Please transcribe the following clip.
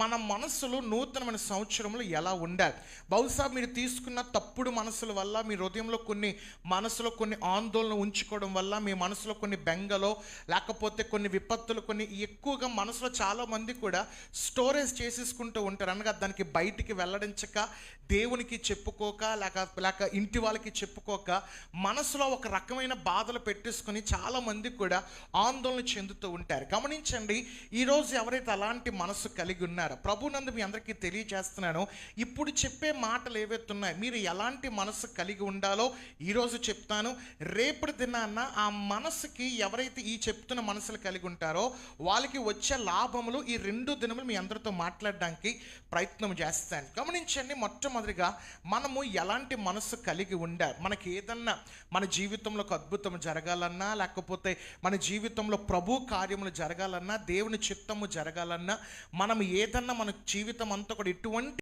మన మనసులు నూతనమైన సంవత్సరంలో ఎలా ఉండాలి? బహుశా మీరు తీసుకున్న తప్పుడు మనసుల వల్ల మీ హృదయంలో మనసులో కొన్ని ఆందోళన ఉంచుకోవడం వల్ల మీ మనసులో కొన్ని బెంగలో లేకపోతే కొన్ని విపత్తులు కొన్ని ఎక్కువగా మనసులో చాలామంది కూడా స్టోరేజ్ చేసేసుకుంటూ ఉంటారు. అనగా దానికి బయటికి వెల్లడించక, దేవునికి చెప్పుకోక, లేక ఇంటి వాళ్ళకి చెప్పుకోక మనసులో ఒక రకమైన బాధలు పెట్టేసుకొని చాలామంది కూడా ఆందోళన చెందుతూ ఉంటారు. గమనించండి, ఈరోజు ఎవరైతే అలాంటి మనసు కలిగి ఉన్నారో ప్రభునందు మీ అందరికీ తెలియజేస్తున్నాను. ఇప్పుడు చెప్పే మాటలు ఏవైతే ఉన్నాయో మీరు ఎలాంటి మనసు కలిగి ఉండాలో ఈరోజు చెప్తాను. రేపటి దినాన్న ఆ మనసుకి ఎవరైతే ఈ చెప్తున్న మనసులు కలిగి ఉంటారో వాళ్ళకి వచ్చే లాభములు ఈ 2 దినములు మీ అందరితో మాట్లాడడానికి ప్రయత్నం చేస్తాను. గమనించండి, మొట్టమొదటిగా మనము ఎలాంటి మనసు కలిగి ఉండాలి. మనకి ఏదన్నా మన జీవితంలో ఒక అద్భుతం జరగాలన్నా, లేకపోతే మన జీవితంలో ప్రభు కార్యములు జరగాలన్నా, దేవుని చిత్తము జరగాలన్నా, మనం ఏదన్నా మన జీవితం అంతా కూడా ఎటువంటి